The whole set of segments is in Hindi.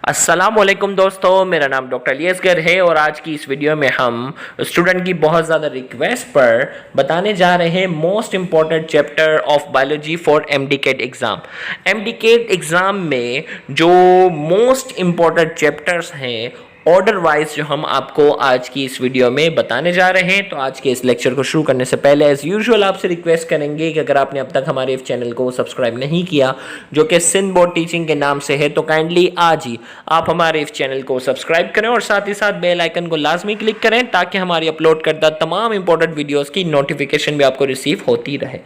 अस्सलामुअलैकुम दोस्तों, मेरा नाम डॉक्टर अलियसगर है और आज की इस वीडियो में हम स्टूडेंट की बहुत ज़्यादा रिक्वेस्ट पर बताने जा रहे हैं most important chapter of biology for MDCAT exam. MDCAT exam में जो मोस्ट इम्पॉर्टेंट चैप्टर्स हैं ऑर्डर वाइज जो हम आपको आज की इस वीडियो में बताने जा रहे हैं। तो आज के इस लेक्चर को शुरू करने से पहले एज यूजुअल आपसे रिक्वेस्ट करेंगे कि अगर आपने अब तक हमारे इस चैनल को सब्सक्राइब नहीं किया जो कि सिंध बोर्ड टीचिंग के नाम से है, तो काइंडली आज ही आप हमारे इस चैनल को सब्सक्राइब करें और साथ ही साथ बेल आइकन को लाजमी क्लिक करें ताकि हमारी अपलोड करदा तमाम इंपॉर्टेंट वीडियोस की नोटिफिकेशन भी आपको रिसीव होती रहे।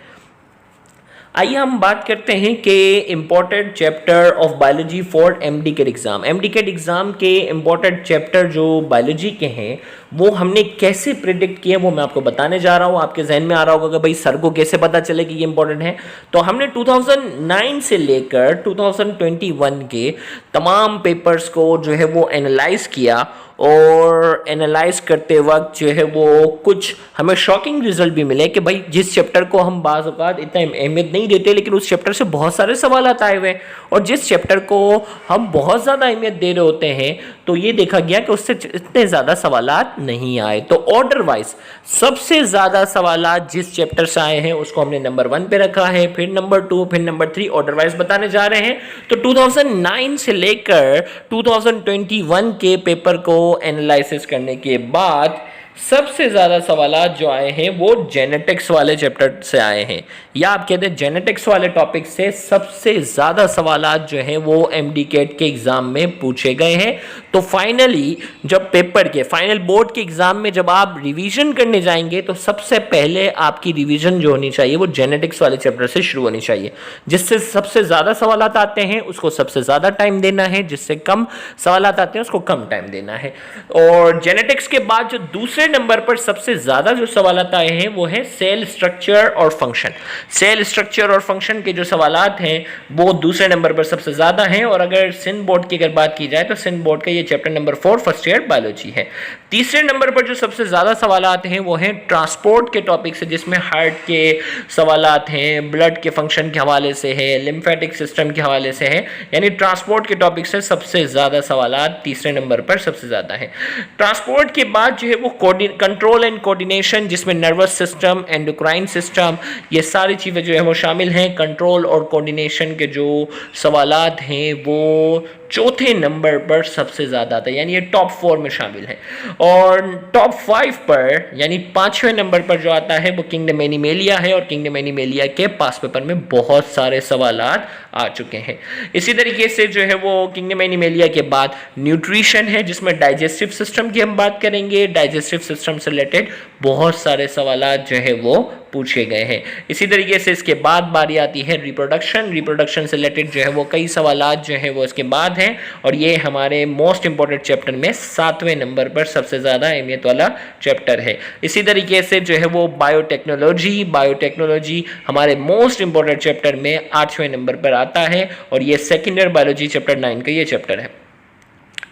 आइए हम बात करते हैं कि important chapter of biology for MDCAT exam. MDCAT exam के इम्पोर्टेंट चैप्टर जो बायोलॉजी के हैं वो हमने कैसे प्रिडिक्ट किए वो मैं आपको बताने जा रहा हूँ। आपके जहन में आ रहा होगा कि भाई सर को कैसे पता चले कि ये इंपॉर्टेंट है। तो हमने 2009 से लेकर 2021 के तमाम पेपर्स को जो है वो एनालाइज किया और एनालाइज करते वक्त जो है वो कुछ हमें शॉकिंग रिजल्ट भी मिले कि भाई जिस चैप्टर को हम बाज़ औक़ात इतना अहमियत नहीं देते लेकिन उस चैप्टर से बहुत सारे सवाल आए हुए हैं, और जिस चैप्टर को हम बहुत ज़्यादा अहमियत दे रहे होते हैं तो ये देखा गया कि उससे इतने ज़्यादा सवाल नहीं आए। तो ऑर्डर वाइज सबसे ज़्यादा सवाल जिस चैप्टर से आए हैं उसको हमने नंबर 1 पे रखा है, फिर नंबर 2, फिर नंबर 3 ऑर्डर वाइज बताने जा रहे हैं। तो 2009 से लेकर 2021 के पेपर को एनालिसिस करने के बाद सबसे ज़्यादा सवालात जो आए हैं वो जेनेटिक्स वाले चैप्टर से आए हैं, या आप कहते हैं जेनेटिक्स वाले टॉपिक से सबसे ज़्यादा सवालात जो हैं वो एमडीकेट के एग्ज़ाम में पूछे गए हैं। तो फाइनली जब पेपर के फाइनल बोर्ड के एग्ज़ाम में जब आप रिवीजन करने जाएंगे तो सबसे पहले आपकी रिवीजन जो होनी चाहिए वो जेनेटिक्स वाले चैप्टर से शुरू होनी चाहिए। जिससे सबसे ज़्यादा सवालात आते हैं उसको सबसे ज़्यादा टाइम देना है, जिससे कम सवालात आते हैं उसको कम टाइम देना है। और जेनेटिक्स के बाद जो दूसरे नंबर पर सबसे ज्यादा जो सवालात आए हैं वो है सेल स्ट्रक्चर और फंक्शन। सेल स्ट्रक्चर और फंक्शन के जो सवालात हैं वो दूसरे नंबर पर सबसे ज्यादा हैं। और अगर सिंध बोर्ड की अगर बात की जाए तो सिंध बोर्ड का ये chapter number 4 first year biology है। तीसरे नंबर पर जो सबसे ज्यादा सवालात हैं वो हैं ट्रांसपोर्ट के टॉपिक से, जिसमें हार्ट के सवालात हैं, ब्लड के फंक्शन के हवाले से है, लिम्फेटिक सिस्टम के हवाले से है। यानी ट्रांसपोर्ट के टॉपिक से सबसे ज्यादा सवालात तीसरे नंबर पर सबसे ज्यादा है। ट्रांसपोर्ट के बाद जो है वो कंट्रोल एंड कोऑर्डिनेशन, जिसमें नर्वस सिस्टम, एंडोक्राइन सिस्टम, ये सारी चीज़ें जो है वो शामिल हैं। कंट्रोल और कोऑर्डिनेशन के जो सवालात हैं वो चौथे नंबर पर सबसे ज़्यादा आता है, यानी ये टॉप 4 में शामिल है। और टॉप 5 पर यानी 5वें नंबर पर जो आता है वो किंगडम एनिमेलिया है, और किंगडम एनिमेलिया के पास पेपर में बहुत सारे सवालात आ चुके हैं। इसी तरीके से जो है वो किंगडम एनिमेलिया के बाद न्यूट्रिशन है, जिसमें डाइजेस्टिव सिस्टम की हम बात करेंगे। डाइजेस्टिव सिस्टम से रिलेटेड बहुत सारे सवालात जो है वो पूछे गए हैं। इसी तरीके से इसके बाद बारी आती है रिप्रोडक्शन। रिप्रोडक्शन से रिलेटेड जो है वो कई सवालात जो है वो इसके बाद हैं, और ये हमारे मोस्ट इंपॉर्टेंट चैप्टर में 7वें नंबर पर सबसे ज़्यादा अहमियत वाला चैप्टर है। इसी तरीके से जो है वो बायोटेक्नोलॉजी बायोटेक्नोलॉजी हमारे मोस्ट इंपॉर्टेंट चैप्टर में 8वें नंबर पर आता है, और ये सेकेंड ईयर बायोलॉजी चैप्टर 9 का ये चैप्टर है।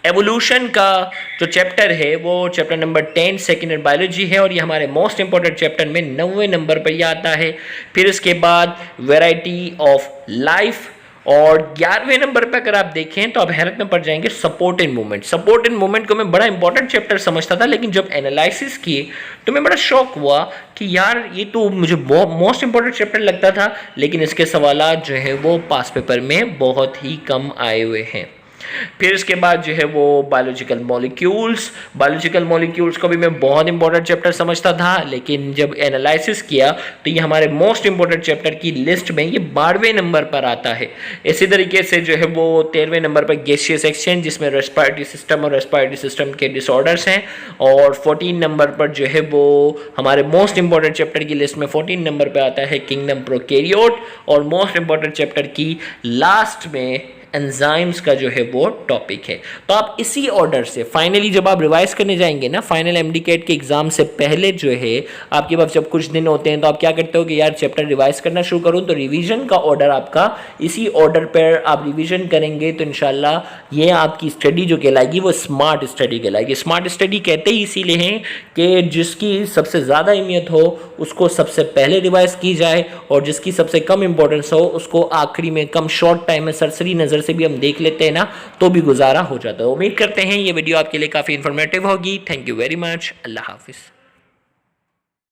एवोल्यूशन का जो चैप्टर है वो chapter number 10 second year biology है, और ये हमारे मोस्ट इंपॉर्टेंट चैप्टर में 9वें नंबर पर यह आता है। फिर इसके बाद वैरायटी ऑफ लाइफ, और 11वें नंबर पर अगर आप देखें तो आप हैरत में पड़ जाएंगे support and movement. Support and movement को मैं बड़ा इंपॉर्टेंट चैप्टर समझता था, लेकिन जब एनालिसिस किए तो मैं बड़ा शॉक हुआ कि यार ये तो मुझे मोस्ट इंपॉर्टेंट चैप्टर लगता था, लेकिन इसके सवालात जो है वो पास पेपर में बहुत ही कम आए हुए हैं। फिर इसके बाद जो है वो बायोलॉजिकल मॉलिक्यूल्स को भी मैं बहुत इंपॉर्टेंट चैप्टर समझता था, लेकिन जब एनालिसिस किया तो ये हमारे मोस्ट इंपॉर्टेंट चैप्टर की लिस्ट में ये 12वें नंबर पर आता है। इसी तरीके से जो है वो 13वें नंबर पर गैसियस एक्सचेंज, जिसमें रेस्पिरेटरी सिस्टम और रेस्पिरेटरी सिस्टम के डिसऑर्डर्स हैं। और 14 नंबर पर जो है वो हमारे मोस्ट इंपॉर्टेंट चैप्टर की लिस्ट में 14 नंबर पर आता है किंगडम प्रोकैरियोट, और मोस्ट इंपॉर्टेंट चैप्टर की लास्ट में एंजाइम्स का जो है वो टॉपिक है। तो आप इसी ऑर्डर से फाइनली जब आप रिवाइज करने जाएंगे ना फाइनल एमडीकेट के एग्जाम से पहले जो है आपके पास जब कुछ दिन होते हैं तो आप क्या करते हो कि यार चैप्टर रिवाइज करना शुरू करूं, तो रिवीजन का ऑर्डर आपका इसी ऑर्डर पर आप रिवीजन करेंगे तो इंशाल्लाह ये आपकी स्टडी जो कहलाएगी वो स्मार्ट स्टडी कहलाएगी। स्मार्ट स्टडी कहते ही इसीलिए हैं कि जिसकी सबसे ज़्यादा अहमियत हो उसको सबसे पहले रिवाइज की जाए, और जिसकी सबसे कम इंपॉर्टेंस हो उसको आखिरी में कम शॉर्ट टाइम में सरसरी नज़र से भी हम देख लेते हैं ना, तो भी गुजारा हो जाता है। उम्मीद करते हैं ये वीडियो आपके लिए काफ़ी इन्फॉर्मेटिव होगी। Thank you very much. Allah हाफिज़।